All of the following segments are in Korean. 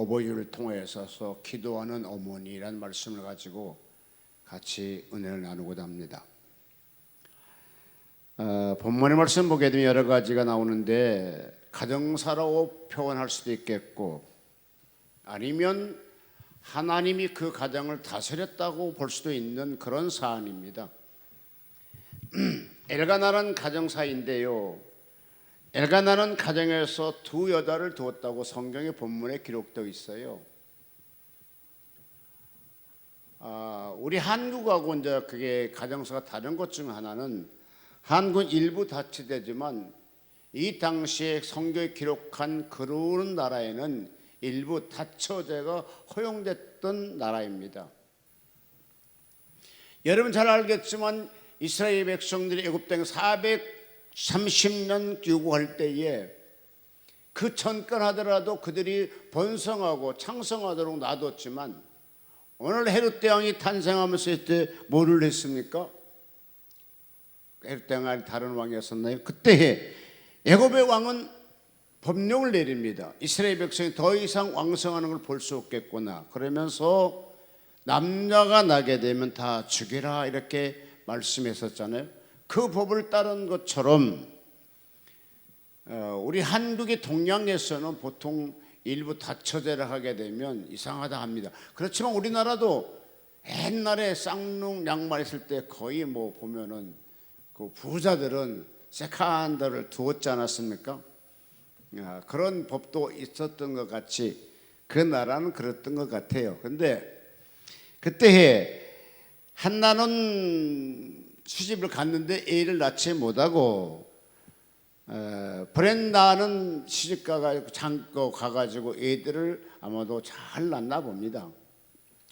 어버이를 통해서 기도하는 어머니라는 말씀을 가지고 같이 은혜를 나누고자 합니다. 본문의 말씀 보게 되면 여러 가지가 나오는데 가정사라고 표현할 수도 있겠고 아니면 하나님이 그 가정을 다스렸다고 볼 수도 있는 그런 사안입니다. 엘가나는 가정사인데요, 엘가나는 가정에서 두 여자를 두었다고 성경의 본문에 기록되어 있어요. 우리 한국하고 이제 그게 가정사가 다른 것 중 하나는 한국은 일부 다치되지만 이 당시에 성경에 기록한 그런 나라에는 일부 다처제가 허용됐던 나라입니다. 여러분 잘 알겠지만 이스라엘 백성들이 애굽 땅에 430년 유구할 때에 그 전까지 하더라도 그들이 번성하고 창성하도록 놔뒀지만 오늘 헤롯 왕이 탄생하면서 이때 뭐를 했습니까? 헤롯 왕이 다른 왕이었었나요? 그때 애굽의 왕은 법령을 내립니다. 이스라엘 백성이 더 이상 왕성하는 걸 볼 수 없겠구나. 그러면서 남자가 나게 되면 다 죽여라 이렇게 말씀했었잖아요. 그 법을 따른 것처럼 우리 한국의 동양에서는 보통 일부 다처제를 하게 되면 이상하다 합니다. 그렇지만 우리나라도 옛날에 쌍둥 양말 했을 때 거의 뭐 보면은 그 부자들은 세컨더를 두었지 않았습니까? 그런 법도 있었던 것 같이 그 나라는 그랬던 것 같아요. 근데 그때 한나는 시집을 갔는데 애를 낳지 못하고 브렌다는 시집가가 잠깐 가가지고 애들을 아마도 잘 낳나 봅니다.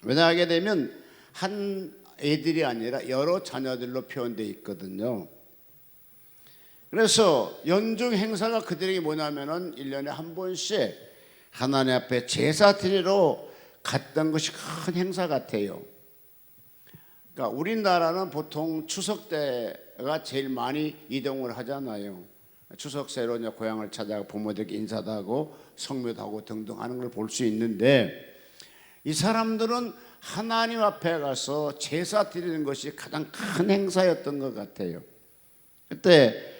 왜냐하게 되면 한 애들이 아니라 여러 자녀들로 표현되어 있거든요. 그래서 연중 행사가 그들에게 뭐냐면은 1년에 한 번씩 하나님 앞에 제사 드리러 갔던 것이 큰 행사 같아요. 그러니까 우리나라는 보통 추석 때가 제일 많이 이동을 하잖아요. 추석새로 이제 고향을 찾아가 부모들에게 인사도 하고 성묘도 하고 등등 하는 걸 볼 수 있는데 이 사람들은 하나님 앞에 가서 제사 드리는 것이 가장 큰 행사였던 것 같아요. 그때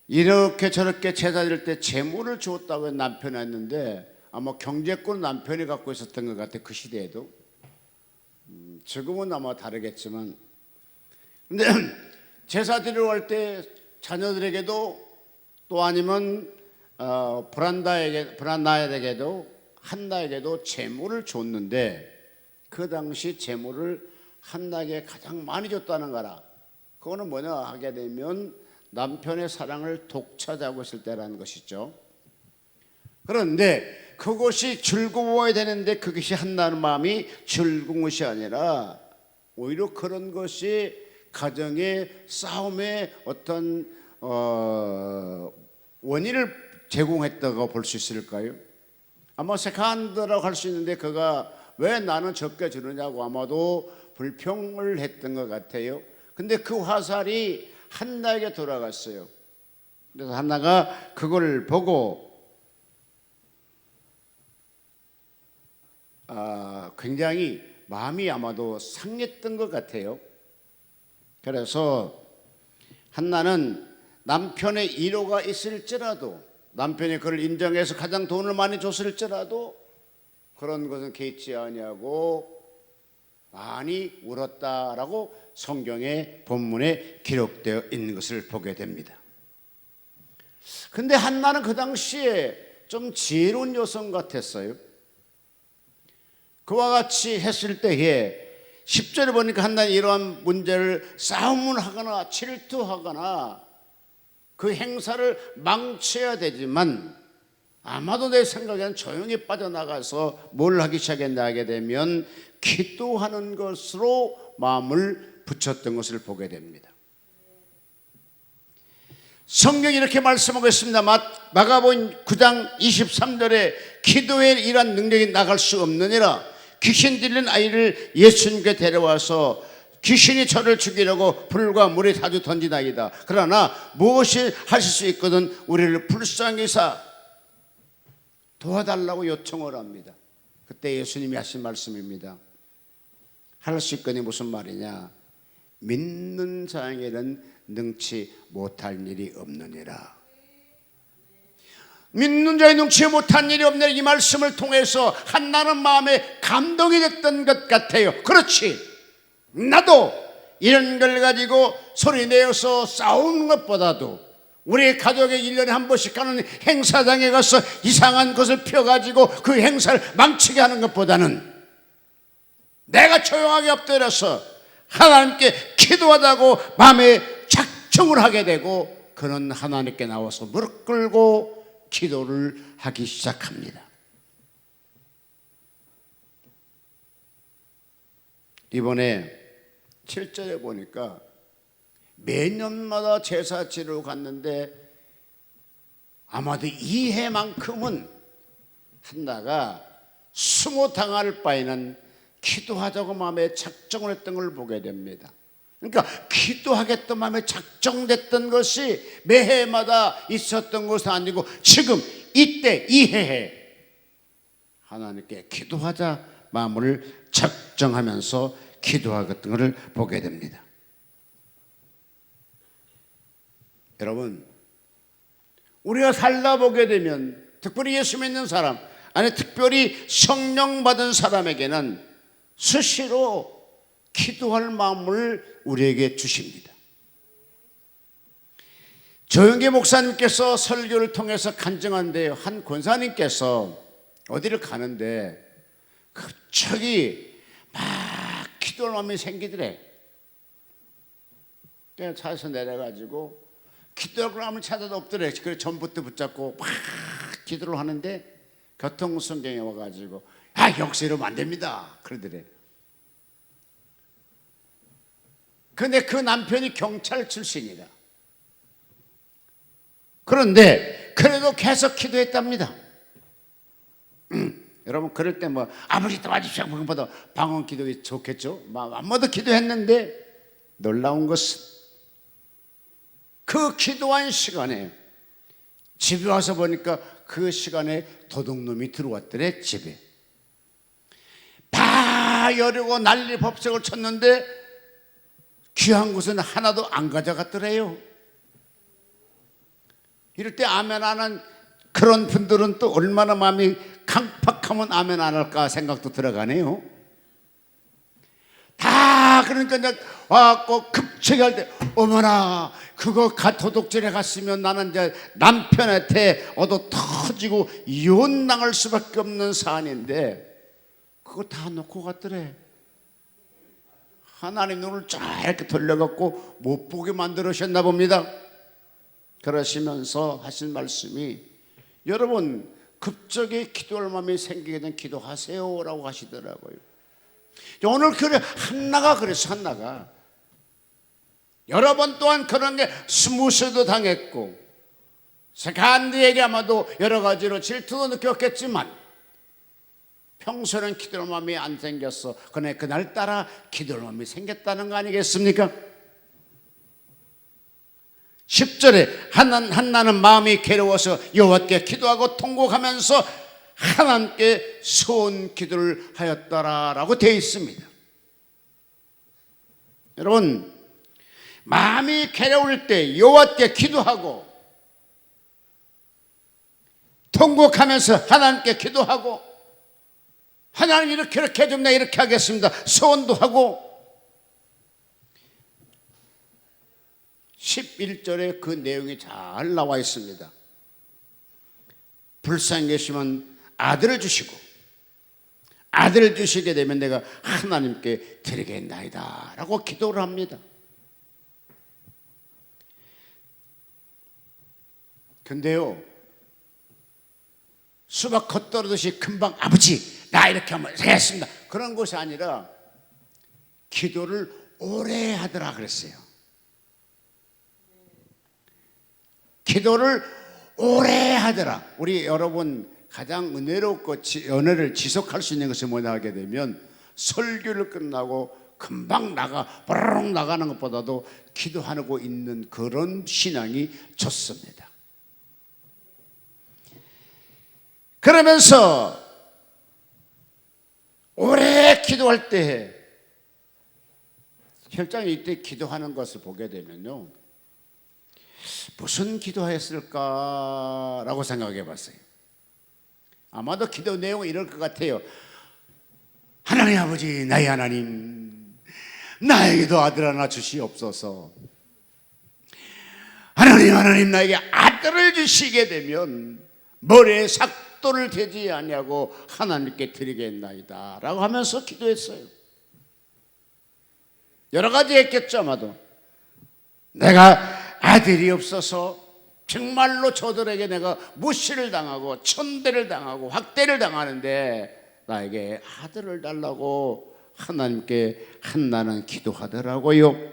이렇게 저렇게 제사 드릴 때 재물을 주었다고 남편이 했는데 아마 경제권 남편이 갖고 있었던 것 같아요. 그 시대에도. 지금은 아마 다르겠지만 근데 제사 드리러 갈 때 자녀들에게도 또 아니면 브란나에게도 한나에게도 재물을 줬는데 그 당시 재물을 한나에게 가장 많이 줬다는 거라. 그거는 뭐냐 하게 되면 남편의 사랑을 독차지하고 있을 때라는 것이죠. 그런데 그것이 즐거워야 되는데 그것이 한나는 마음이 즐거운 것이 아니라 오히려 그런 것이 가정의 싸움의 어떤 원인을 제공했다고 볼 수 있을까요? 아마 세컨드라고 할 수 있는데 그가 왜 나는 적게 주느냐고 아마도 불평을 했던 것 같아요. 근데 그 화살이 한나에게 돌아갔어요. 그래서 한나가 그걸 보고 굉장히 마음이 아마도 상했던 것 같아요. 그래서 한나는 남편의 일호가 있을지라도 남편이 그를 인정해서 가장 돈을 많이 줬을지라도 그런 것은 개의치 아니하고 많이 울었다라고 성경의 본문에 기록되어 있는 것을 보게 됩니다. 근데 한나는 그 당시에 좀 지혜로운 여성 같았어요. 그와 같이 했을 때에 10절에 보니까 한나는 이러한 문제를 싸움을 하거나 질투하거나 그 행사를 망쳐야 되지만 아마도 내 생각에는 조용히 빠져나가서 뭘 하기 시작했나 하게 되면 기도하는 것으로 마음을 붙였던 것을 보게 됩니다. 성경이 이렇게 말씀하고 있습니다. 마가복음 9장 23절에 기도에 이러한 능력이 나갈 수 없느니라. 귀신 들린 아이를 예수님께 데려와서 귀신이 저를 죽이려고 불과 물에 자주 던지나이다. 그러나 무엇이 하실 수 있거든 우리를 불쌍히 여기사 도와달라고 요청을 합니다. 그때 예수님이 하신 말씀입니다. 할 수 있거니 무슨 말이냐? 믿는 자에게는 능치 못할 일이 없느니라. 믿는 자에 능치 못한 일이 없느니라. 이 말씀을 통해서 한나는 마음에 감동이 됐던 것 같아요. 그렇지, 나도 이런 걸 가지고 소리내어서 싸우는 것보다도 우리 가족에 1년에 한 번씩 가는 행사장에 가서 이상한 것을 펴가지고 그 행사를 망치게 하는 것보다는 내가 조용하게 엎드려서 하나님께 기도하다고 마음에 작정을 하게 되고 그는 하나님께 나와서 무릎 꿇고 기도를 하기 시작합니다. 이번에 7절에 보니까 매년마다 제사 지내러 갔는데 아마도 이 해만큼은 한나가 수모당할 바에는 기도하자고 마음에 작정을 했던 걸 보게 됩니다. 그러니까 기도하겠다는 마음에 작정됐던 것이 매해마다 있었던 것은 아니고 지금 이때 이 해에 하나님께 기도하자 마음을 작정하면서 기도하겠던 것을 보게 됩니다. 여러분, 우리가 살다 보게 되면 특별히 예수 믿는 사람, 아니 특별히 성령 받은 사람에게는 수시로 기도할 마음을 우리에게 주십니다. 조영기 목사님께서 설교를 통해서 간증한데요, 한 권사님께서 어디를 가는데 갑자기 막 기도할 마음이 생기더래. 그냥 차에서 내려가지고 기도할 마음을 찾아도 없더래. 그래서 전부터 붙잡고 막 기도를 하는데 교통순경에 와가지고 여기서 이러면 안 됩니다 그러더래. 근데 그 남편이 경찰 출신이다. 그런데 그래도 계속 기도했답니다. 여러분, 그럴 때 뭐 아버지 도와주십시오 그것보다 방언 기도가 좋겠죠. 아무도 기도했는데 놀라운 것은 그 기도한 시간에 집에 와서 보니까 그 시간에 도둑놈이 들어왔더래. 집에 다 여르고 난리 법석을 쳤는데 귀한 것은 하나도 안 가져갔더래요. 이럴 때 아멘 안 하는 그런 분들은 또 얼마나 마음이 강팍하면 아멘 안 할까 생각도 들어가네요. 다 그러니까 이제 와갖고 급하게 할 때 어머나 그거 도둑질에 갔으면 나는 이제 남편한테 얻어 터지고 이혼당할 수밖에 없는 사안인데 그거 다 놓고 갔더래. 하나님 눈을 쫙 이렇게 돌려갖고 못 보게 만들으셨나 봅니다. 그러시면서 하신 말씀이, 여러분 급적이 기도할 마음이 생기게 된 기도하세요 라고 하시더라고요. 오늘 그래 한나가 그래서 한나가 여러 번 또한 그런 게 스무스도 당했고 간디에게 아마도 여러 가지로 질투도 느꼈겠지만 평소에는 기도할 마음이 안 생겼어. 그러나 그날따라 기도할 마음이 생겼다는 거 아니겠습니까? 10절에 한나는 마음이 괴로워서 여호와께 기도하고 통곡하면서 하나님께 소원 기도를 하였더라라고 되어 있습니다. 여러분, 마음이 괴로울 때 여호와께 기도하고 통곡하면서 하나님께 기도하고 하나님 이렇게 해주면 내가 이렇게 하겠습니다 소원도 하고 11절에 그 내용이 잘 나와 있습니다. 불쌍히 계시면 아들을 주시고 아들을 주시게 되면 내가 하나님께 드리겠나이다 라고 기도를 합니다. 근데요, 수박 겉떨어듯이 금방 아버지 나 이렇게 하면 했습니다 그런 것이 아니라 기도를 오래 하더라 그랬어요. 기도를 오래 하더라. 우리 여러분 가장 은혜롭고 은혜를 지속할 수 있는 것이 뭐냐 하게 되면 설교를 끝나고 금방 버럭 나가는 것보다도 기도하고 있는 그런 신앙이 좋습니다. 그러면서 오래 기도할 때 혈장이 이때 기도하는 것을 보게 되면요, 무슨 기도했을까라고 생각해 봤어요. 아마도 기도 내용은 이럴 것 같아요. 하나님 아버지, 나의 하나님, 나에게도 아들 하나 주시옵소서. 하나님, 나에게 아들을 주시게 되면 머리에 삭도를 대지 아니하고 하나님께 드리겠나이다 라고 하면서 기도했어요. 여러 가지 했겠죠. 아마도 내가 아들이 없어서 정말로 저들에게 내가 무시를 당하고 천대를 당하고 학대를 당하는데 나에게 아들을 달라고 하나님께 한나는 기도하더라고요.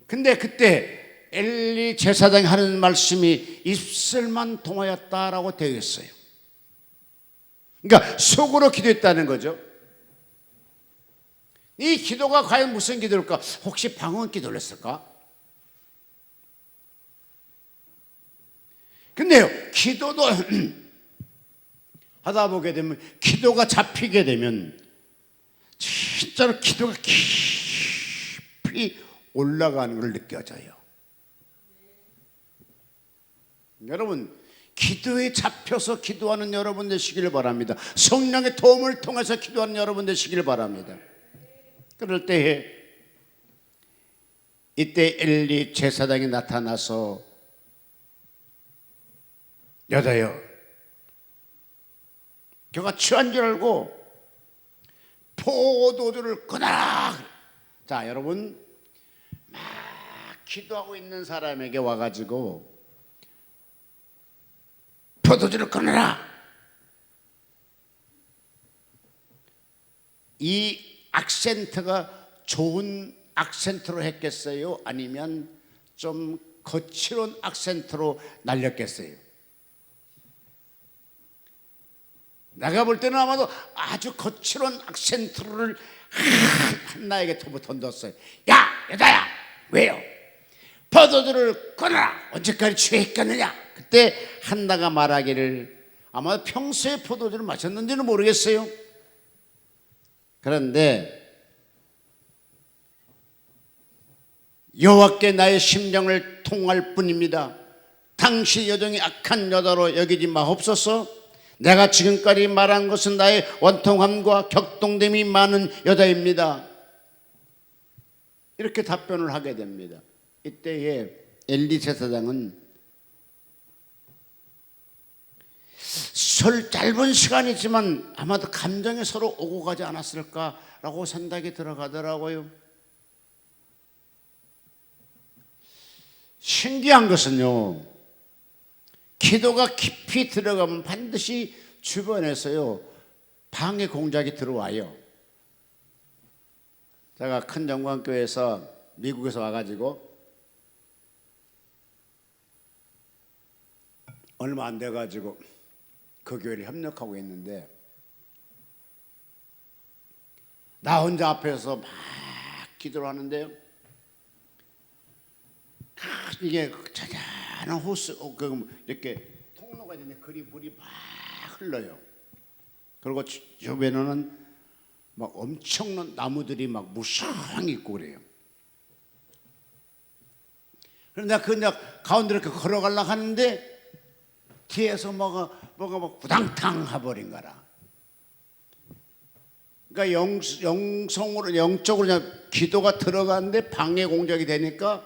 근데 그때 엘리 제사장이 하는 말씀이 입술만 통하였다라고 되어 있어요. 그러니까 속으로 기도했다는 거죠. 이 기도가 과연 무슨 기도일까? 혹시 방언 기도를 했을까? 근데요, 기도도 하다 보게 되면, 기도가 잡히게 되면 진짜로 기도가 깊이 올라가는 걸 느껴져요. 여러분, 기도에 잡혀서 기도하는 여러분 되시길 바랍니다. 성령의 도움을 통해서 기도하는 여러분 되시길 바랍니다. 그럴 때에 이때 엘리 제사장이 나타나서 여자여, 그가 취한 줄 알고 포도주를 끊어라. 자, 여러분, 막 기도하고 있는 사람에게 와가지고 포도주를 끊어라. 이 악센트가 좋은 악센트로 했겠어요? 아니면 좀 거칠은 악센트로 날렸겠어요? 내가 볼 때는 아마도 아주 거칠은 악센트를 한나에게 던졌어요. 야, 여자야, 왜요? 포도주를 끊어라. 언제까지 취했겠느냐? 그때 한나가 말하기를, 아마 평소에 포도주를 마셨는지는 모르겠어요. 그런데 여호와께 나의 심령을 통할 뿐입니다. 당신 여종이 악한 여자로 여기지 마옵소서. 내가 지금까지 말한 것은 나의 원통함과 격동됨이 많은 여자입니다. 이렇게 답변을 하게 됩니다. 이때에 엘리 제사장은 짧은 시간이지만 아마도 감정이 서로 오고 가지 않았을까라고 생각이 들어가더라고요. 신기한 것은요, 기도가 깊이 들어가면 반드시 주변에서요 방해 공작이 들어와요. 제가 큰 정광교회에서 미국에서 와가지고 얼마 안 돼가지고 그 교회를 협력하고 있는데, 나 혼자 앞에서 막 기도를 하는데요, 이게 잔잔한 호수, 이렇게 통로가 있는데 거리 물이 막 흘러요. 그리고 주변에는 막 엄청난 나무들이 막 무성히 있고 그래요. 그런데 내가 그냥 가운데로 이렇게 걸어가려고 하는데 뒤에서 뭐가 막 구당탕 해버린 거라. 그러니까 영적으로 그냥 기도가 들어가는데 방해 공작이 되니까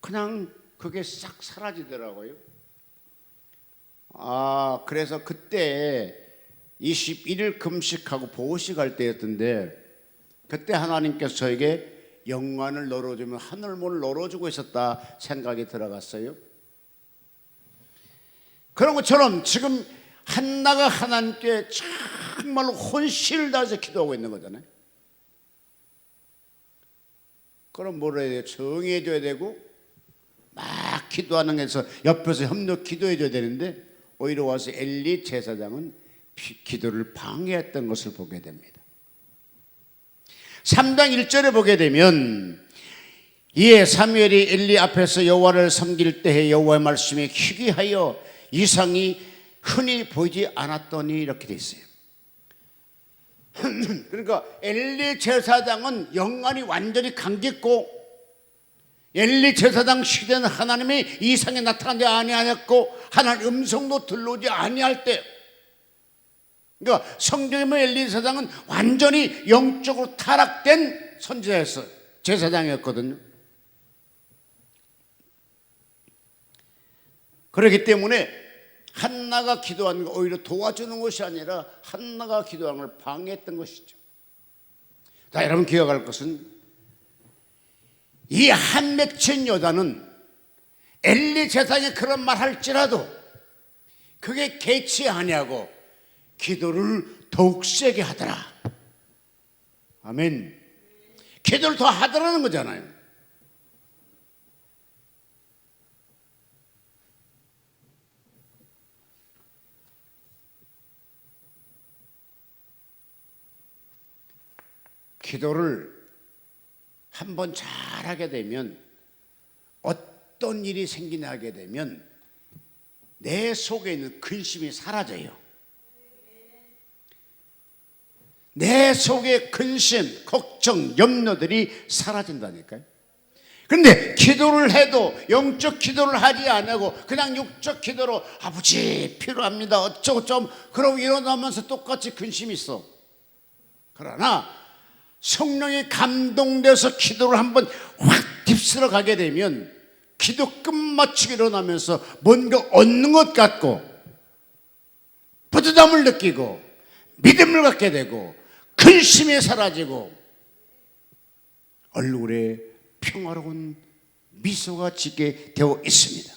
그냥 그게 싹 사라지더라고요. 그래서 그때 21일 금식하고 보호식 할 때였던데, 그때 하나님께서 저에게 영광을 열어주면 하늘문을 열어주고 있었다 생각이 들어갔어요. 그런 것처럼 지금 한나가 하나님께 정말로 혼신을 다해서 기도하고 있는 거잖아요. 그럼 뭐라 해야 돼요? 정의해줘야 되고 막 기도하는 데서 옆에서 협력 기도해줘야 되는데, 오히려 와서 엘리 제사장은 기도를 방해했던 것을 보게 됩니다. 3장 1절에 보게 되면, 이에 사무엘이 엘리 앞에서 여호와를 섬길 때에 여호와의 말씀이 희귀하여 이상이 흔히 보이지 않았더니, 이렇게 돼 있어요. 그러니까 엘리 제사장은 영안이 완전히 감겼고, 엘리 제사장 시대는 하나님이 이상에 나타나지 아니하였고 하나님 음성도 들려오지 아니할 때, 그러니까 성경에 보면 엘리 제사장은 완전히 영적으로 타락된 선지자였어요. 제사장이었거든요. 그렇기 때문에 한나가 기도하는 거 오히려 도와주는 것이 아니라 한나가 기도하는 걸 방해했던 것이죠. 자, 여러분 기억할 것은 이 한 맺힌 여자는 엘리 제사장이 그런 말 할지라도 그게 개치 아니하고 기도를 더욱 세게 하더라. 아멘. 기도를 더 하더라는 거잖아요. 기도를 한번 잘하게 되면, 어떤 일이 생기나게 되면 내 속에 있는 근심이 사라져요. 내 속의 근심, 걱정, 염려들이 사라진다니까요. 그런데 기도를 해도 영적 기도를 하지 않고 그냥 육적 기도로 아버지 필요합니다 어쩌고저쩌고 그러고 일어나면서 똑같이 근심이 있어. 그러나 성령이 감동돼서 기도를 한번 확 휩쓸어 가게 되면 기도 끝마치고 일어나면서 뭔가 얻는 것 같고 뿌듯함을 느끼고 믿음을 갖게 되고 근심이 사라지고 얼굴에 평화로운 미소가 짓게 되어 있습니다.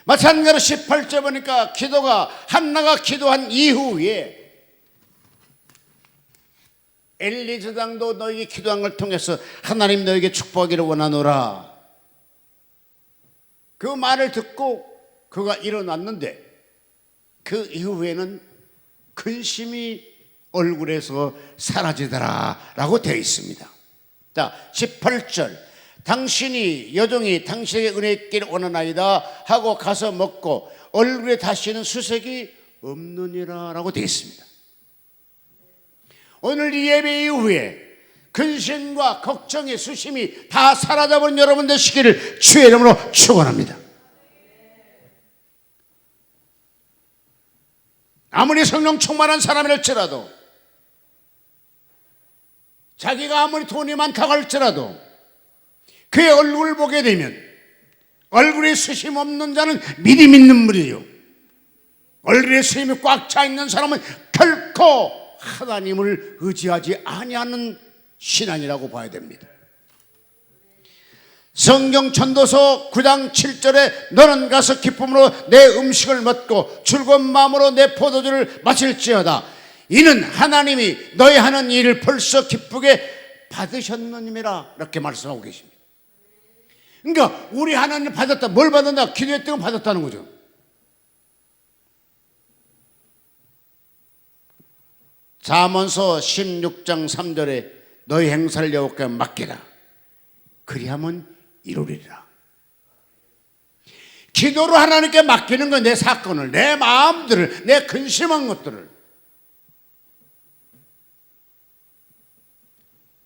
마찬가지로 18절 보니까 기도가 한나가 기도한 이후에 엘리 제사장도 너에게 기도한 걸 통해서 하나님 너에게 축복하기를 원하노라. 그 말을 듣고 그가 일어났는데 그 이후에는 근심이 얼굴에서 사라지더라 라고 되어 있습니다. 자, 18절 당신이 여종이 당신에게 은혜 있기를 원하나이다 하고 가서 먹고 얼굴에 다시는 수색이 없느니라 라고 되어 있습니다. 오늘 이 예배 이후에 근심과 걱정의 수심이 다 사라져버린 여러분 되시기를 주의 이름으로 축원합니다. 아무리 성령 충만한 사람일지라도 자기가 아무리 돈이 많다고 할지라도 그의 얼굴을 보게 되면 얼굴에 수심 없는 자는 믿음 있는 물이요 얼굴에 수심이 꽉 차 있는 사람은 결코 하나님을 의지하지 아니하는 신앙이라고 봐야 됩니다. 성경 전도서 9장 7절에 너는 가서 기쁨으로 내 음식을 먹고 즐거운 마음으로 내 포도주를 마실지어다. 이는 하나님이 너희 하는 일을 벌써 기쁘게 받으셨느님이라 이렇게 말씀하고 계십니다. 그러니까 우리 하나님 받았다. 뭘 받았나? 기도했던 걸 받았다는 거죠. 잠언서 16장 3절에 너희 행사를 여호와께 맡기라. 그리하면 이루리라. 기도로 하나님께 맡기는 건 내 사건을, 내 마음들을, 내 근심한 것들을.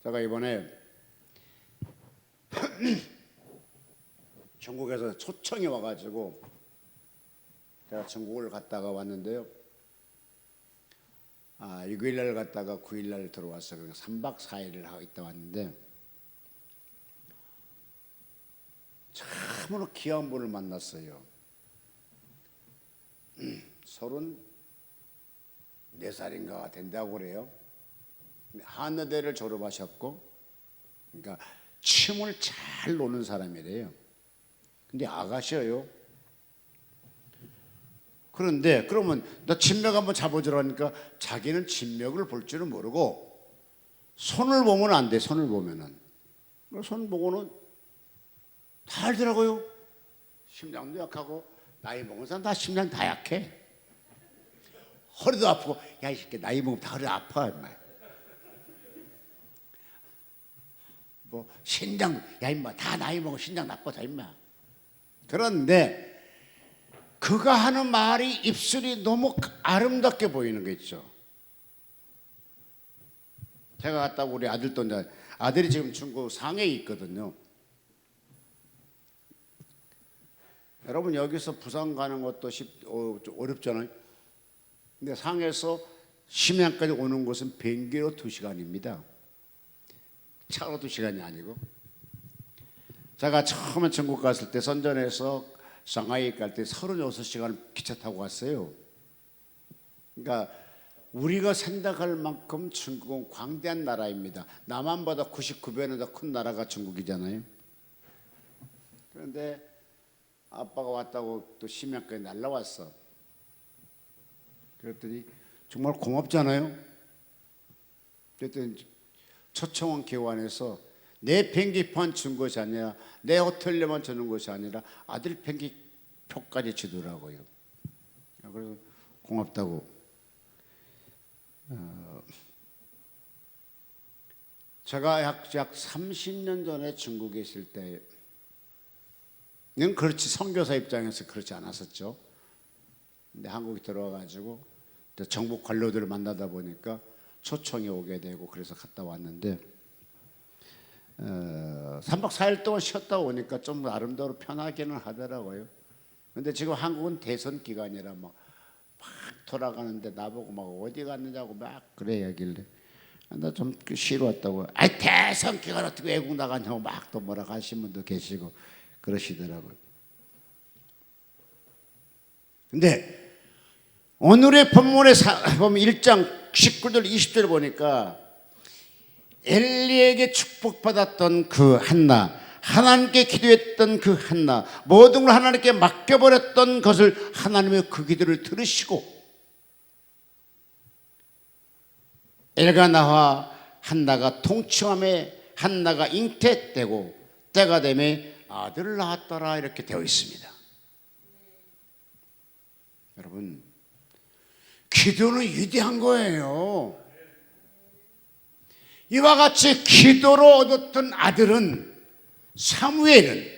제가 이번에 전국에서 초청이 와가지고 제가 전국을 갔다가 왔는데요. 6일날 갔다가 9일날 들어와서 3박 4일을 하고 있다 왔는데 참으로 귀한 분을 만났어요. 34살인가 된다고 그래요. 한의대를 졸업하셨고, 그러니까 춤을 잘 노는 사람이래요. 근데 아가씨예요. 그런데 그러면 너 진맥 한번 잡아주라니까 자기는 진맥을 볼 줄은 모르고 손을 보면 안 돼. 손을 보면은 손 보고는 다 알더라고요. 심장도 약하고 나이 먹은 사람 다 심장 다 약해. 허리도 아프고 야 이 새끼 나이 먹으면 다 허리 아파 임마. 뭐 신장 야 임마 다 나이 먹으면 신장 나빠져 임마. 그런데 그가 하는 말이 입술이 너무 아름답게 보이는 거 있죠. 제가 갔다고 우리 아들도 이제 아들이 지금 중국 상해에 있거든요. 여러분 여기서 부산 가는 것도 좀 어렵잖아요. 근데 상해에서 심양까지 오는 곳은 비행기로 2시간입니다. 차로 2시간이 아니고. 제가 처음에 중국 갔을 때 선전에서 상하이 갈 때 36시간 기차 타고 갔어요. 그러니까 우리가 생각할 만큼 중국은 광대한 나라입니다. 남한보다 99배는 더 큰 나라가 중국이잖아요. 그런데 아빠가 왔다고 또 심양까지 날라왔어. 그랬더니 정말 고맙잖아요. 그랬더니 초청원 기관에서 내 비행기표만 준 것이 아니라 내 호텔료만 주는 것이 아니라 아들 비행기 표까지 주더라고요. 그래서 고맙다고. 제가 약 30년 전에 중국에 있을 때는 그렇지 선교사 입장에서 그렇지 않았었죠. 근데 한국에 들어와가지고 정부 관료들을 만나다 보니까 초청이 오게 되고 그래서 갔다 왔는데 3박 4일 동안 쉬었다 오니까 좀 나름대로 편하기는 하더라고요. 근데 지금 한국은 대선 기간이라 막 돌아가는데 나보고 막 어디 갔느냐고 막 그래 하길래 나 좀 쉬러 왔다고. 아이 대선 기간 어떻게 외국 나가냐고 막 또 뭐라 하신 분도 계시고 그러시더라고요. 근데 오늘의 본문에 보면 1장 19절 20절 보니까 엘리에게 축복받았던 그 한나, 하나님께 기도했던 그 한나, 모든 걸 하나님께 맡겨버렸던 것을 하나님의 그 기도를 들으시고 엘가나와 한나가 통치함에 한나가 잉태되고 때가 되매 아들을 낳았더라 이렇게 되어 있습니다. 여러분 기도는 위대한 거예요. 이와 같이 기도로 얻었던 아들은 사무엘은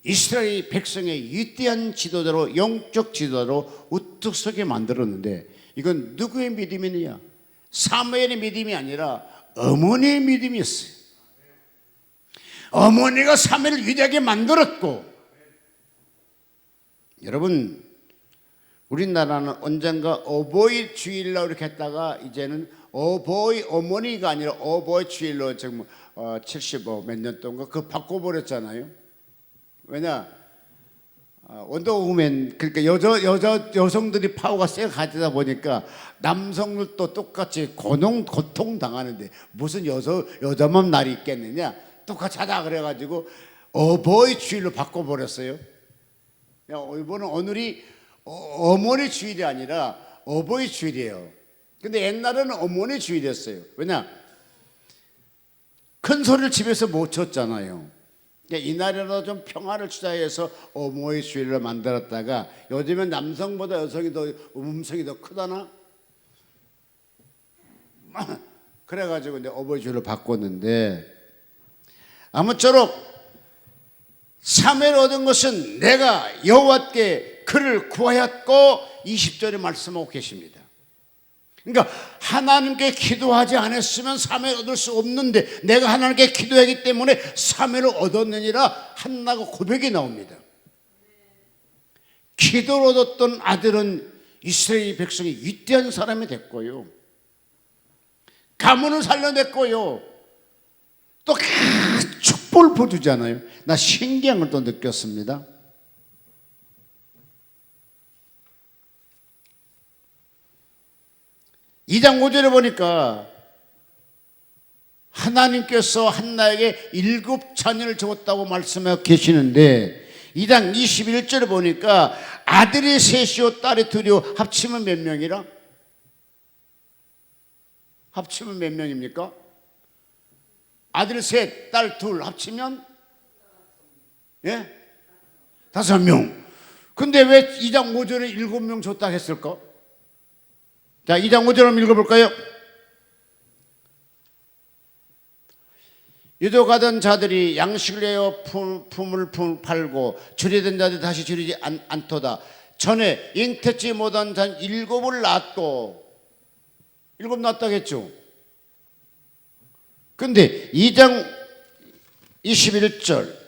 이스라엘 백성의 위대한 지도자로 영적 지도자로 우뚝 서게 만들었는데 이건 누구의 믿음이냐? 사무엘의 믿음이 아니라 어머니의 믿음이었어요. 어머니가 사무엘을 위대하게 만들었고 여러분 우리나라는 언젠가 어버이 주일로 이렇게 했다가 이제는 어버이 어머니가 아니라 어버이 주일로 지금 75 몇 년 동안 그거 바꿔버렸잖아요. 왜냐 원더우먼 그러니까 여성들이 파워가 세게 가지다 보니까 남성들도 똑같이 고통 당하는데 무슨 여자만 날이 있겠느냐 똑같이 하자 그래가지고 어버이 주일로 바꿔버렸어요. 이번은 오늘이 어머니 주일이 아니라 어버이 주일이에요. 근데 옛날에는 어머니 주일이었어요. 왜냐? 큰 소리를 집에서 못 쳤잖아요. 이날이라도 좀 평화를 추자해서 어머니 주일을 만들었다가 요즘엔 남성보다 여성이 더 음성이 더 크다나? 그래가지고 이제 어버이 주일을 바꿨는데 아무쪼록 사무엘 얻은 것은 내가 여호와께 그를 구하였고 20절에 말씀하고 계십니다. 그러니까 하나님께 기도하지 않았으면 사무엘 얻을 수 없는데 내가 하나님께 기도하기 때문에 사무엘을 얻었느니라 한나가 고백이 나옵니다. 기도를 얻었던 아들은 이스라엘 백성이 위대한 사람이 됐고요. 가문을 살려냈고요. 또 축복을 보여주잖아요. 나 신기한 걸 또 느꼈습니다. 2장 5절에 보니까 하나님께서 한나에게 7 자녀를 주었다고 말씀하고 계시는데 2장 21절에 보니까 아들이 셋이요 딸이 둘이요 합치면 몇 명이라? 합치면 몇 명입니까? 아들 셋, 딸 둘 합치면? 예? 5명. 근데 왜 2장 5절에 7명 줬다 했을까? 자, 2장 5절 한번 읽어볼까요? 유도 가던 자들이 양식을 내어 품을 팔고 줄이던 자들이 다시 줄이지 않도다. 전에 잉태치 못한 자 7을 낳았고 7 낳았다겠죠. 근데 2장 21절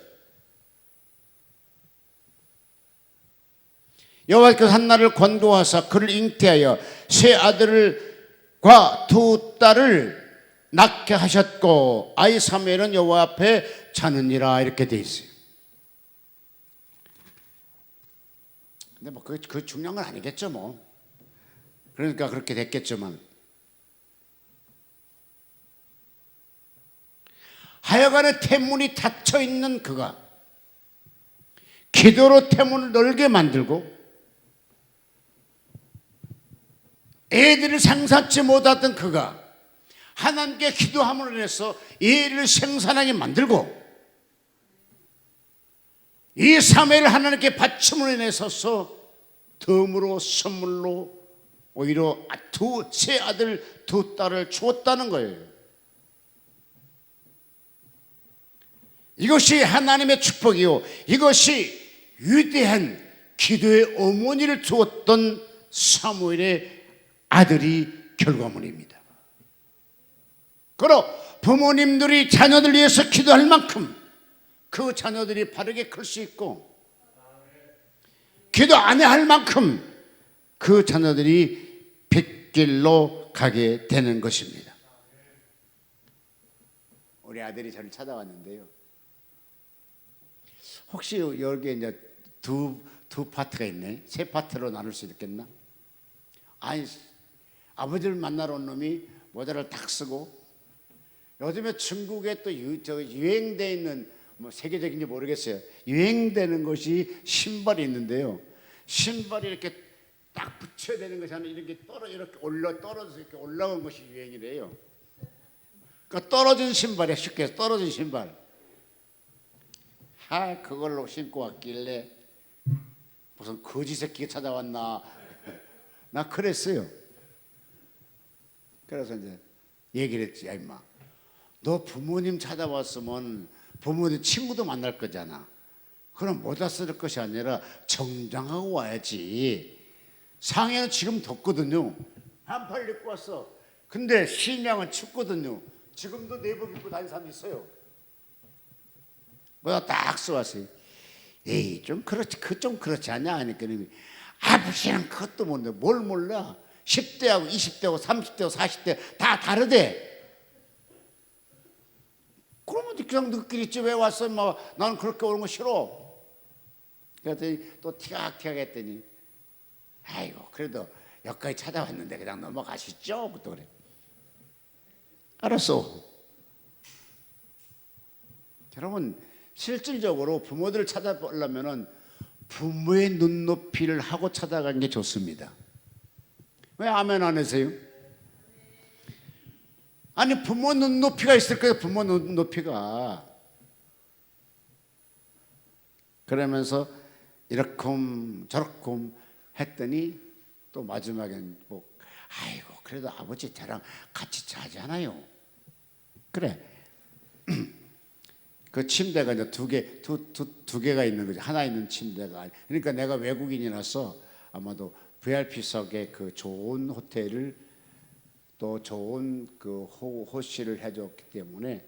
여호와께서 한나를 권고하사 그를 잉태하여 세 아들과 두 딸을 낳게 하셨고 아이 사무엘은 여호와 앞에 자느니라 이렇게 돼 있어요. 근데 뭐 그 중요한 건 아니겠죠 뭐. 그러니까 그렇게 됐겠지만 하여간에 태문이 닫혀 있는 그가 기도로 태문을 넓게 만들고 애들을 상상치 못했던 그가 하나님께 기도함으로 인해서 애를 생산하게 만들고 이 사무엘을 하나님께 바침으로 인해서 덤으로 선물로 오히려 세 아들 두 딸을 주었다는 거예요. 이것이 하나님의 축복이요 이것이 위대한 기도의 어머니를 주었던 사무엘의 아들이 결과물입니다. 그러 부모님들이 자녀들 위해서 기도할 만큼 그 자녀들이 바르게 클 수 있고 기도 안 해야 할 만큼 그 자녀들이 빗길로 가게 되는 것입니다. 우리 아들이 저를 찾아왔는데요. 혹시 여기에 이제 두 파트가 있네. 세 파트로 나눌 수 있겠나? 아니 아버지를 만나러 온 놈이 모자를 딱 쓰고 요즘에 중국에 또 유행돼 있는 뭐 세계적인지 모르겠어요. 유행되는 것이 신발이 있는데요. 신발이 이렇게 딱 붙여야 되는 것이 아니라 이렇게 떨어져서 이렇게 올라온 것이 유행이래요. 그러니까 떨어진 신발이야. 쉽게 해서 떨어진 신발. 그걸로 신고 왔길래 무슨 거지 새끼가 찾아왔나 나 그랬어요. 그래서 이제 얘기를 했지. 야 임마 너 부모님 찾아왔으면 부모님 친구도 만날 거잖아. 그럼 못 왔을 것이 아니라 정장하고 와야지. 상해는 지금 덥거든요. 반팔 입고 왔어. 근데 심양은 춥거든요. 지금도 내복 입고 다니는 사람 있어요. 뭐야 딱 써왔어요. 에이 좀 그렇지 않냐 하니까 아버지는 그것도 모르는데 뭘 몰라. 10대하고 20대하고 30대하고 40대 다 다르대. 그러면 그냥 너끼리 있지 왜 왔어? 뭐 나는 그렇게 오는 거 싫어. 그랬더니 또 티각티각 했더니 아이고 그래도 여기까지 찾아왔는데 그냥 넘어가시죠. 부터 그래. 알았어. 여러분 실질적으로 부모들을 찾아보려면 부모의 눈높이를 하고 찾아가는 게 좋습니다. 왜 아멘 안 하세요? 아니 부모 눈높이가 있을 거예요. 부모 눈높이가. 그러면서 이렇게 저렇게 했더니 또 마지막엔 뭐 아이고 그래도 아버지 저랑 같이 자잖아요. 그래. 그 침대가 이제 두 개가 있는 거지. 하나 있는 침대가. 그러니까 내가 외국인이라서 아마도 VIP석에 그 좋은 호텔을 또 좋은 그 호실을 해줬기 때문에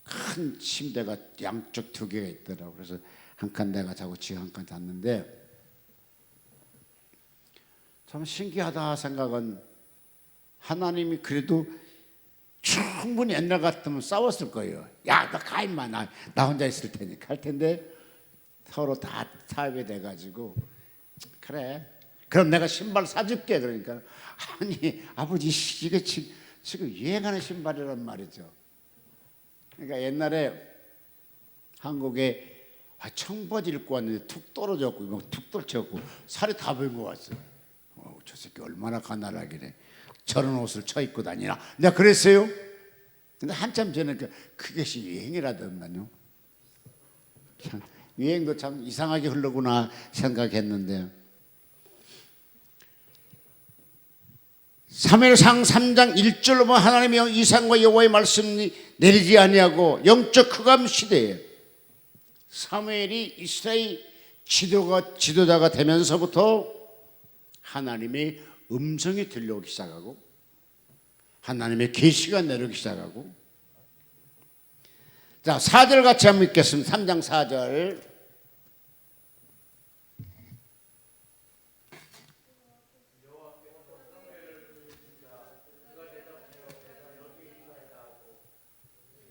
큰 침대가 양쪽 두 개가 있더라고. 그래서 한 칸 내가 자고 지금 한 칸 잤는데 참 신기하다 생각은 하나님이 그래도 충분히 옛날 같으면 싸웠을 거예요. 야, 너 가 임마. 나 혼자 있을 테니까 할 텐데 서로 다 타협이 돼가지고 그래. 그럼 내가 신발 사줄게. 그러니까 아니 아버지 이게 지금 유행하는 신발이란 말이죠. 그러니까 옛날에 한국에 청바지 입고 왔는데 툭 떨어졌고 막 툭 떨쳤고 살이 다 베고 왔어요. 저 새끼 얼마나 가난하길래 저런 옷을 쳐 입고 다니나. 내가 그랬어요. 근데 한참 전에 그것이 유행이라더만요. 참 유행도 참 이상하게 흐르구나 생각했는데 사무엘상 3장 1절로 보면 하나님의 이상과 여호와의 말씀이 내리지 아니하고 영적 흑암 시대에 사무엘이 이스라엘 지도자가 되면서부터 하나님의 음성이 들려오기 시작하고 하나님의 계시가 내려오기 시작하고 자, 4절 같이 한번 읽겠습니다. 3장 4절.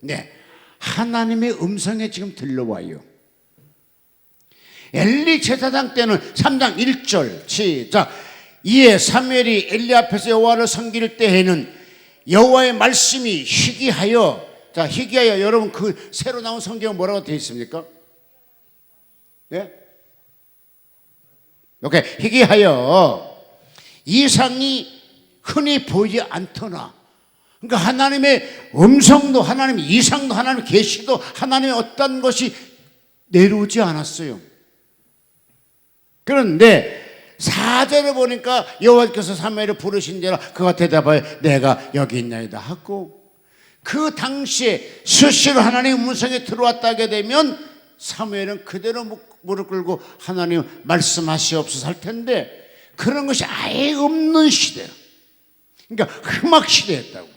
네, 하나님의 음성에 지금 들려와요. 엘리 제사장 때는 3장 1절 시작. 이에 사무엘이 엘리 앞에서 여호와를 섬길 때에는 여호와의 말씀이 희귀하여. 자, 희귀하여, 여러분 그 새로 나온 성경은 뭐라고 되어 있습니까? 네? 오케이. 희귀하여 이상이 흔히 보이지 않더나. 그러니까 하나님의 음성도, 하나님의 이상도, 하나님의 계시도, 하나님의 어떤 것이 내려오지 않았어요. 그런데 4절에 보니까 여호와께서 사무엘을 부르신지라 그가 대답하여 내가 여기 있나이다 하고, 그 당시에 수시로 하나님의 음성에 들어왔다 하게 되면 사무엘은 그대로 무릎 꿇고 하나님 말씀하시옵소서 할 텐데, 그런 것이 아예 없는 시대야. 그러니까 흑막 시대였다고.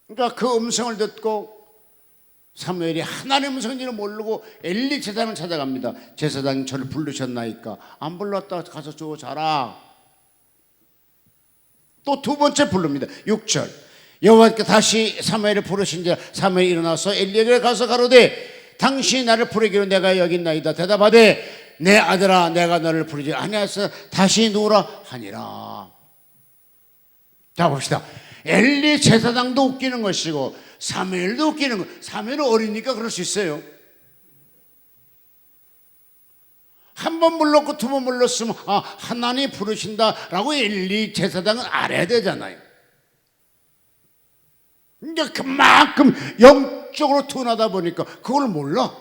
그러니까 그 음성을 듣고 사무엘이 하나님의 음성인지는 모르고 엘리 제사장을 찾아갑니다. 제사장이 저를 부르셨나이까? 안 불렀다. 가서 줘 자라. 또 두 번째 부릅니다. 6절. 여호와께 다시 사무엘을 부르신지라 사무엘이 일어나서 엘리에게 가서 가로되 당신이 나를 부르기로 내가 여기 있나이다. 대답하되 내 아들아, 내가 너를 부르지 아니하였으나 다시 누우라 하니라. 자, 봅시다. 엘리 제사장도 웃기는 것이고 사무엘도 웃기는 것. 사무엘은 어리니까 그럴 수 있어요. 한 번 불렀고 두 번 불렀으면 하나님 부르신다라고 엘리 제사장은 알아야 되잖아요. 그러니까 그만큼 영적으로 둔하다 보니까 그걸 몰라.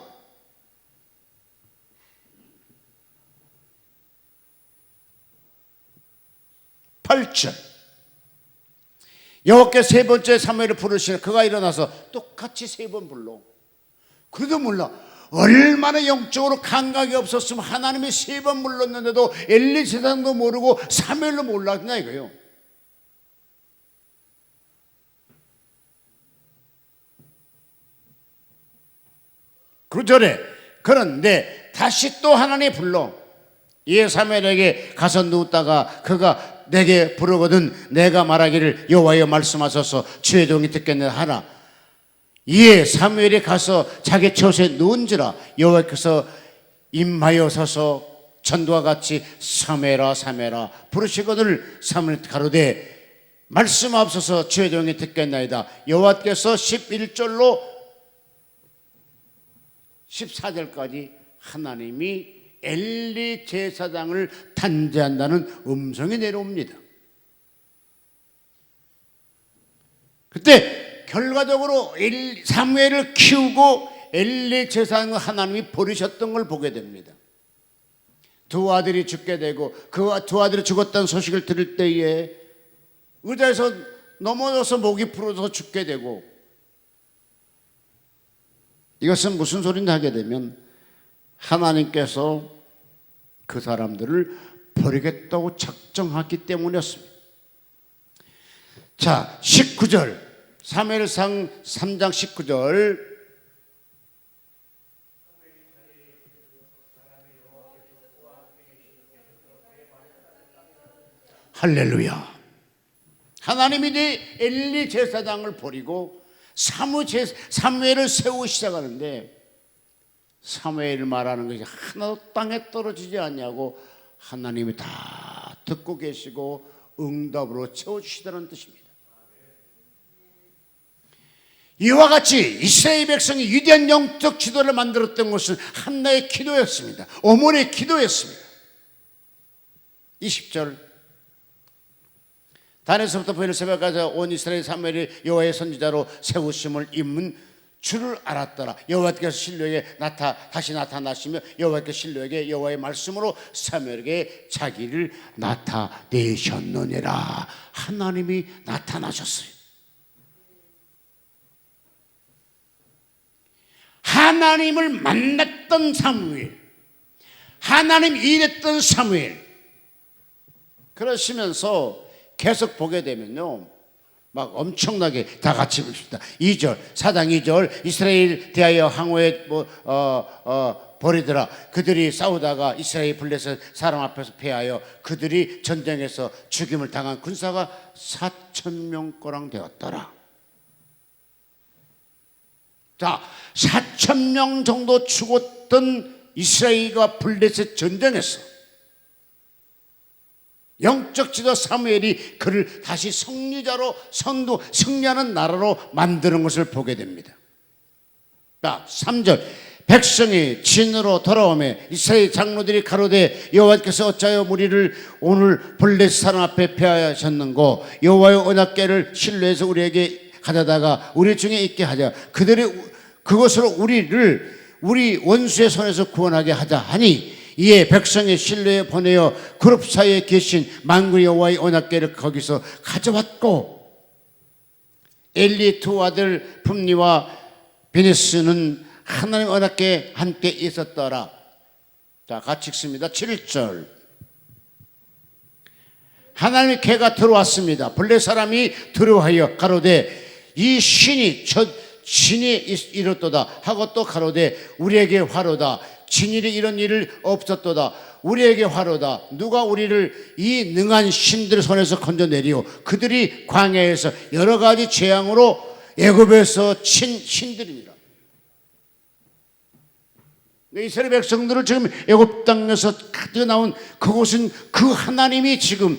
여호와께서 세 번째 사무엘을 부르시니 그가 일어나서 똑같이 세 번 불러. 그래도 몰라. 얼마나 영적으로 감각이 없었으면 하나님이 세 번 불렀는데도 엘리 제사장도 모르고 사무엘도 몰랐냐 이거예요. 그절에 그런데 다시 또 하나님이 불러. 이에 사무엘에게 가서 누웠다가 그가 내게 부르거든 내가 말하기를 여호와여 말씀하소서 주의 종이 듣겠느냐 하라. 이에 사무엘이 가서 자기 처소에 누운지라 여호와께서 임하여 서서 전도와 같이 사무엘아 사무엘아 부르시거늘 사무엘 가로되 말씀하옵소서 주의 종이 듣겠나이다. 여호와께서 11절로 14절까지 하나님이 엘리 제사장을 단죄한다는 음성이 내려옵니다. 그때 결과적으로 사무엘을 키우고 엘리 제사장을 하나님이 버리셨던 걸 보게 됩니다. 두 아들이 죽게 되고 그 두 아들이 죽었다는 소식을 들을 때에 의자에서 넘어져서 목이 부러져서 죽게 되고, 이것은 무슨 소리인지 하게 되면 하나님께서 그 사람들을 버리겠다고 작정했기 때문이었습니다. 자, 19절 사무엘상 3장 19절 할렐루야. 하나님이 이제 엘리 제사장을 버리고 사무엘을 세우고 시작하는데 사무엘 말하는 것이 하나도 땅에 떨어지지 않냐고 하나님이 다 듣고 계시고 응답으로 채워주시다는 뜻입니다. 이와 같이 이스라엘 백성이 위대한 영적 지도를 만들었던 것은 한나의 기도였습니다. 어머니의 기도였습니다. 20절 단에서부터 브엘세바까지 온 이스라엘 사무엘이 여호와의 선지자로 세우심을 입은 줄을 알았더라. 여호와께서 실로에게 다시 나타나시며 여호와께서 실로에게 여호와의 말씀으로 사무엘에게 자기를 나타내셨느니라. 하나님이 나타나셨어요. 하나님을 만났던 사무엘, 하나님 일했던 사무엘. 그러시면서 계속 보게 되면요, 막 엄청나게 다 같이 봅시다. 2절, 사장 2절, 이스라엘 대하여 항오에 버리더라. 그들이 싸우다가 이스라엘 블레셋 사람 앞에서 패하여 그들이 전쟁에서 죽임을 당한 군사가 4,000명가량 되었더라. 자, 4,000명 정도 죽었던 이스라엘과 블레셋 전쟁에서 영적 지도 사무엘이 그를 다시 승리자로 승리하는 나라로 만드는 것을 보게 됩니다. 자, 3절, 백성이 진으로 돌아오매 이스라엘 장로들이 가로되 여호와께서 어찌하여 우리를 오늘 블레셋 사람 앞에 패하셨는고 여호와의 언약궤를 실로에서 우리에게 가져다가 우리 중에 있게 하자. 그것으로 우리 원수의 손에서 구원하게 하자 하니 이에 백성의 실로에 보내어 그룹 사이에 계신 만군의 여호와의 언약궤를 거기서 가져왔고 엘리 두 아들 품니와 비네스는 하나님 언약궤에 함께 있었더라. 자, 같이 읽습니다. 7절, 하나님의 궤가 들어왔습니다. 블레 사람이 들어와여 가로되 이 신이 진이 이렇도다 하고 또 가로되 우리에게 화로다. 진일이 이런 일을 없었도다. 우리에게 화로다. 누가 우리를 이 능한 신들의 손에서 건져내리오. 그들이 광야에서 여러 가지 재앙으로 애굽에서 친 신들입니다. 이스라엘 백성들을 지금 애굽 땅에서 가져 나온 그곳은 그 하나님이 지금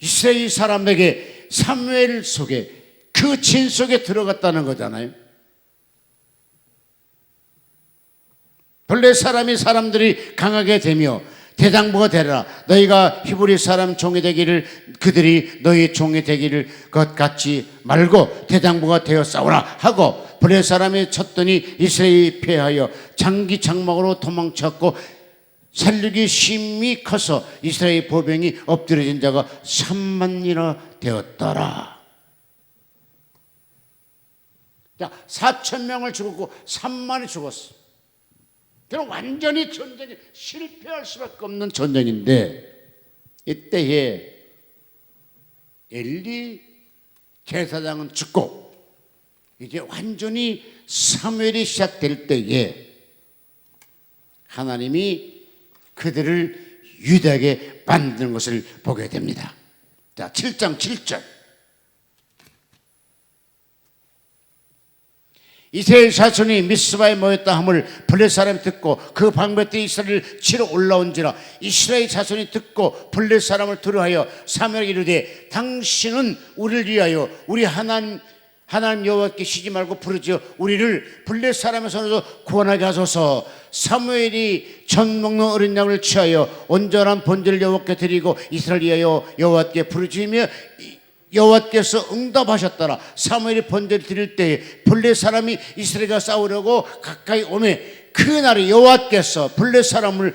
이스라엘 사람에게 사무엘 속에 그 진 속에 들어갔다는 거잖아요. 블레 사람들이 강하게 되며 대장부가 되라. 너희가 히브리 사람 종이 되기를 그들이 너희 종이 되기를 것 같지 말고 대장부가 되어 싸우라 하고 블레 사람이 쳤더니 이스라엘이 패하여 장기 장막으로 도망쳤고 살육이 심히 커서 이스라엘 보병이 엎드려진 자가 3만이나 되었더라. 자, 4,000명을 죽었고 3만이 죽었어. 그럼 완전히 전쟁이 실패할 수밖에 없는 전쟁인데 이때에 엘리 제사장은 죽고 이제 완전히 사무엘이 시작될 때에 하나님이 그들을 유대하게 만드는 것을 보게 됩니다. 자, 7장 7절, 이스라엘 자손이 미스바에 모였다 함을 블레 사람이 듣고 그 방백들이 이스라엘을 치러 올라온지라. 이스라엘 자손이 듣고 블레 사람을 두려하여 사무엘에게 이르되 당신은 우리를 위하여 우리 하나님 여호와께 쉬지 말고 부르짖어 우리를 블레 사람의 손에서 구원하게 하소서. 사무엘이 전 먹는 어린 양을 취하여 온전한 번제를 여호와께 드리고 이스라엘 위하여 여호와께 부르짖으며 여호와께서 응답하셨더라. 사무엘이 번제를 드릴 때에 블레 사람이 이스라엘과 싸우려고 가까이 오매 그날에 여호와께서 블레 사람을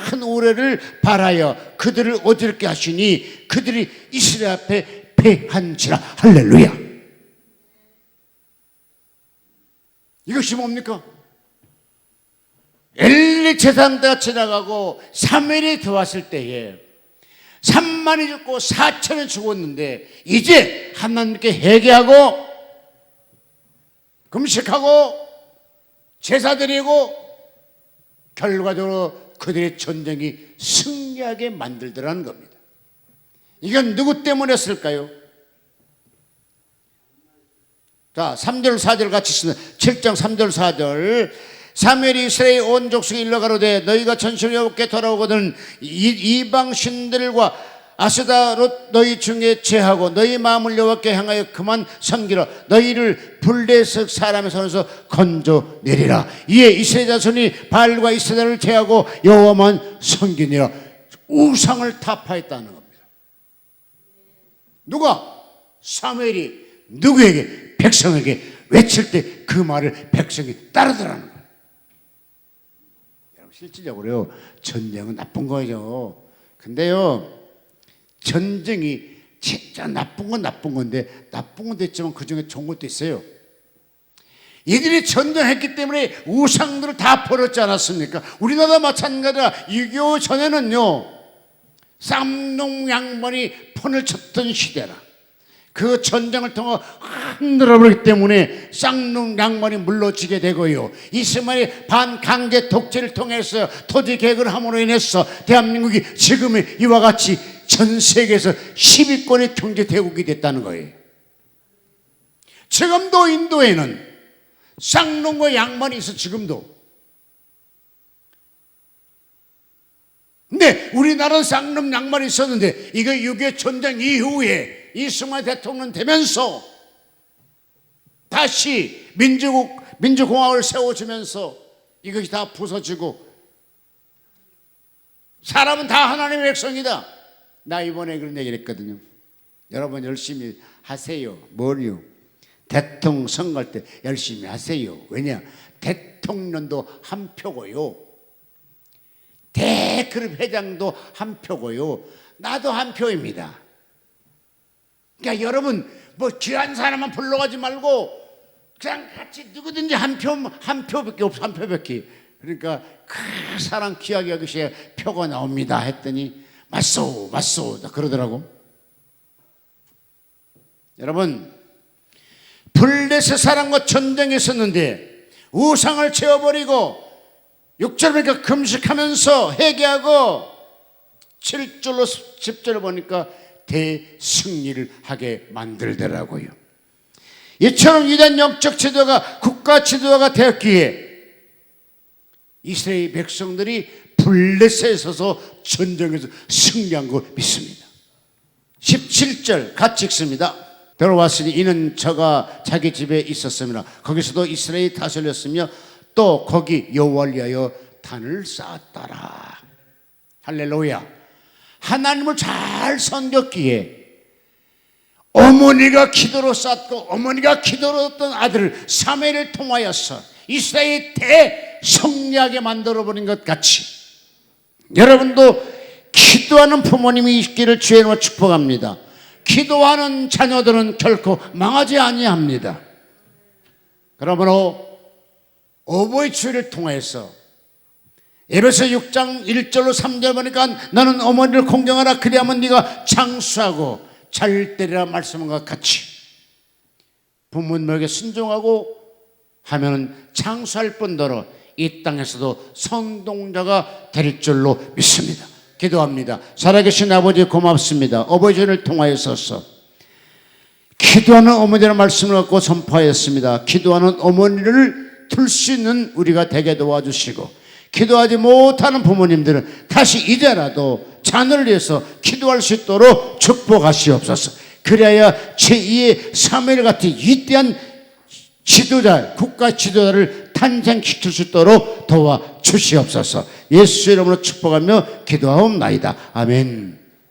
큰 우레를 발하여 그들을 어지럽게 하시니 그들이 이스라엘 앞에 패한지라. 할렐루야. 이것이 뭡니까? 엘리 제사장대가 지나가고 사무엘이 들어왔을 때에 3만이 죽고 4천이 죽었는데 이제 하나님께 회개하고 금식하고 제사 드리고 결과적으로 그들의 전쟁이 승리하게 만들더라는 겁니다. 이건 누구 때문에 했을까요? 자, 3절 4절 같이 있습니다. 7장 3절 4절, 사무엘이 이스라엘 온 족속에 일러 가로되 너희가 전심을 여호와께 돌아오거든 이방 신들과 아스다롯 너희 중에 제하고 너희 마음을 여호와께 향하여 그만 섬기라. 너희를 블레셋 사람의 손에서 건져내리라. 이에 이스라엘 자손이 바알과 이스라엘을 제하고 여호와만 섬기니라. 우상을 타파했다는 겁니다. 누가? 사무엘이 누구에게? 백성에게 외칠 때 그 말을 백성이 따르더라는 거예요. 여러분, 실질적으로요, 전쟁은 나쁜 거죠. 근데요, 전쟁이 진짜 나쁜 건 나쁜 건데, 나쁜 것도 있지만 그 중에 좋은 것도 있어요. 이들이 전쟁했기 때문에 우상들을 다 버렸지 않았습니까? 우리나라 마찬가지라 6.25 전에는요, 쌍놈 양반이 폰을 쳤던 시대라. 그 전쟁을 통해 흔들어버리기 때문에 쌍놈 양만이 물러지게 되고요. 이스마엘의 반강제 독재를 통해서 토지 개혁을 함으로 인해서 대한민국이 지금의 이와 같이 전 세계에서 10위권의 경제 대국이 됐다는 거예요. 지금도 인도에는 쌍놈과 양만이 있어. 지금도. 근데 우리나라는 쌍놈 양만이 있었는데 이거 6.25 전쟁 이후에 이승만 대통령 되면서 다시 민주공화국을 세워지면서 이것이 다 부서지고 사람은 다 하나님의 백성이다. 나 이번에 그런 얘기를 했거든요. 여러분 열심히 하세요. 뭘요? 대통령 선거할 때 열심히 하세요. 왜냐? 대통령도 한 표고요. 대그룹 회장도 한 표고요. 나도 한 표입니다. 그러니까 여러분 뭐 귀한 사람만 불러가지 말고 그냥 같이 누구든지 한 표밖에 없어. 한 표밖에. 그러니까 그 사람 귀하게 여기셔야 표가 나옵니다 했더니 맞소 그러더라고. 여러분 블레셋 사람과 전쟁했었는데 우상을 채워버리고 6절을 금식하면서 회개하고 7절로 10절을 보니까 대승리를 하게 만들더라고요. 이처럼 위대한 영적 지도가 국가 지도가 되었기에 이스라엘 백성들이 블레셋에 서서 전쟁에서 승리한 걸 믿습니다. 17절 같이 읽습니다. 들어왔으니 이는 저가 자기 집에 있었으므로 거기서도 이스라엘이 다스렸으며 또 거기 여호와를 위하여 단을 쌓았더라. 할렐루야. 하나님을 잘 섬겼기에 어머니가 기도로 쌓고 어머니가 기도로 얻던 아들을 사무엘을 통하여서 이스라엘이 대성리하게 만들어버린 것 같이 여러분도 기도하는 부모님이 있기를 주의 이름으로 축복합니다. 기도하는 자녀들은 결코 망하지 아니합니다. 그러므로 어버이 주일을 통해서 에베소 6장 1절로 3절 보니까 너는 어머니를 공경하라 그리하면 네가 장수하고 잘 되리라 말씀한 것 같이 부모님에게 순종하고 하면 장수할 뿐더러 이 땅에서도 선동자가 될 줄로 믿습니다. 기도합니다. 살아계신 아버지 고맙습니다. 어버이 주일을 통하여서 기도하는 어머니라는 말씀을 갖고 선포하였습니다. 기도하는 어머니를 둘 수 있는 우리가 되게 도와주시고 기도하지 못하는 부모님들은 다시 이제라도 자녀를 위해서 기도할 수 있도록 축복하시옵소서. 그래야 제2의 사무엘 같은 위대한 지도자, 국가 지도자를 탄생시킬 수 있도록 도와주시옵소서. 예수 이름으로 축복하며 기도하옵나이다. 아멘.